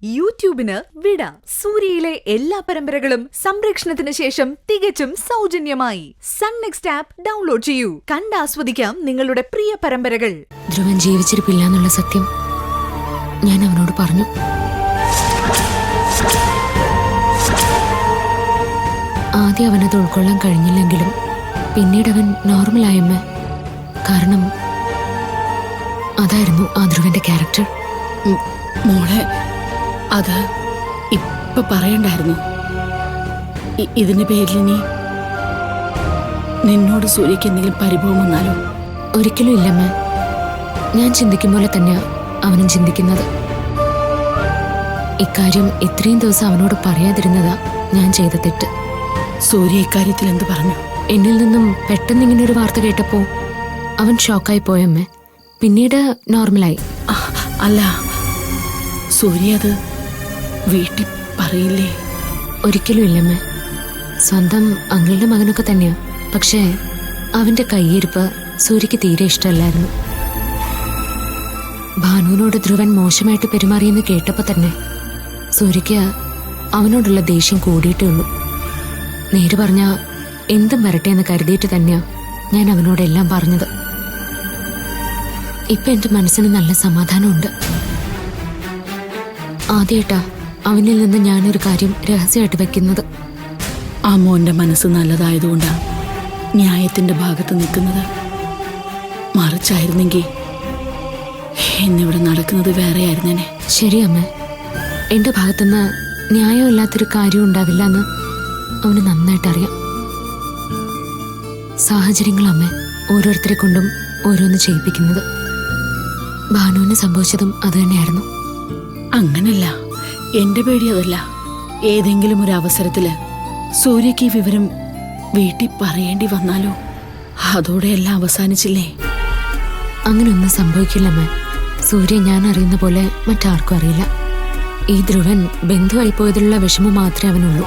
യൂട്യൂബിന് വിട. സൂര്യയിലെ എല്ലാ പരമ്പരകളും സംരക്ഷണത്തിന് ശേഷം തികച്ചും സൗജന്യമായി സൺ നെക്സ്റ്റ് ആപ്പ് ഡൗൺലോഡ് ചെയ്യൂ. കണ്ടാസ്വദിക്കാം നിങ്ങളുടെ പ്രിയ പരമ്പരകൾ. ധ്രുവൻ ജീവിച്ചിരിപ്പില്ല എന്നുള്ള സത്യം ഞാൻ അവനോട് പറഞ്ഞു. ആദ്യം അവനത് ഉൾക്കൊള്ളാൻ കഴിഞ്ഞില്ലെങ്കിലും പിന്നീട് അവൻ നോർമലായമ്മ. കാരണം അതായിരുന്നു ആ ധ്രുവന്റെ ക്യാരക്ടർ. മോളെ, അത് ഇപ്പൊ പറയണ്ടായിരുന്നു. ഇതിന്റെ പേരിൽ ഇനി നിന്നോട് സൂര്യക്ക് എന്തെങ്കിലും പരിഭവം വന്നാലോ? ഒരിക്കലും ഇല്ലമ്മ. ഞാൻ ചിന്തിക്കും പോലെ തന്നെയാ അവനും ചിന്തിക്കുന്നത്. ഇക്കാര്യം ഇത്രയും ദിവസം അവനോട് പറയാതിരുന്നതാ ഞാൻ ചെയ്ത തെറ്റ്. സൂര്യ ഇക്കാര്യത്തിൽ എന്ത് പറഞ്ഞു? എന്നിൽ നിന്നും പെട്ടെന്ന് ഇങ്ങനൊരു വാർത്ത കേട്ടപ്പോ അവൻ ഷോക്കായി പോയമ്മേ. പിന്നീട് നോർമലായി. അല്ല, സൂര്യ അത് വീട്ടിൽ പറയില്ലേ? ഒരിക്കലും ഇല്ലമ്മേ. സ്വന്തം അങ്കിളുടെ മകനൊക്കെ തന്നെയാ. പക്ഷേ അവന്റെ കയ്യിരിപ്പ് സൂര്യക്ക് തീരെ ഇഷ്ടമല്ലായിരുന്നു. ഭാനുവിനോട് ധ്രുവൻ മോശമായിട്ട് പെരുമാറിയെന്ന് കേട്ടപ്പോ തന്നെ സൂര്യക്ക് അവനോടുള്ള ദേഷ്യം കൂടിയിട്ടേ ഉള്ളൂ. നേര് പറഞ്ഞ എന്തും വരട്ടെ എന്ന് കരുതിയിട്ട് തന്നെയാ ഞാൻ അവനോടെല്ലാം പറഞ്ഞത്. ഇപ്പൊ എന്റെ മനസ്സിന് നല്ല സമാധാനമുണ്ട്. ആദ്യമായിട്ടാ അവനിൽ നിന്ന് ഞാനൊരു കാര്യം രഹസ്യമായിട്ട് വെക്കുന്നത്. ആ മോന്റെ മനസ്സ് നല്ലതായതുകൊണ്ടാ ന്യായത്തിന്റെ ഭാഗത്ത് നിൽക്കുന്നത്. മറിച്ചായിരുന്നെങ്കിൽ ഇന്നിവിടെ നടക്കുന്നത് വേറെ ആയിരുന്നേനെ. ശരിയമ്മ, എന്റെ ഭാഗത്തുനിന്ന് ന്യായമില്ലാത്തൊരു കാര്യം ഉണ്ടാവില്ല എന്ന് അവന് നന്നായിട്ട് അറിയാം. സാഹചര്യങ്ങളമ്മ ഓരോരുത്തരെ കൊണ്ടും ഓരോന്ന് ചെയ്യിപ്പിക്കുന്നത്. ഭാനുവിന് സംഭവിച്ചതും അത് തന്നെയായിരുന്നു. അങ്ങനല്ല, എന്റെ പേടി അതല്ല. ഏതെങ്കിലും ഒരു അവസരത്തില് സൂര്യക്ക് ഈ വിവരം വീട്ടിൽ പറയേണ്ടി വന്നാലോ? അതോടെ എല്ലാം അവസാനിച്ചില്ലേ? അങ്ങനെയൊന്നും സംഭവിക്കില്ലമ്മ. സൂര്യ ഞാൻ അറിയുന്ന പോലെ മറ്റാർക്കും അറിയില്ല. ഈ ധ്രുവൻ ബന്ധുവായി പോയതിലുള്ള വിഷമം മാത്രമേ അവനുള്ളൂ.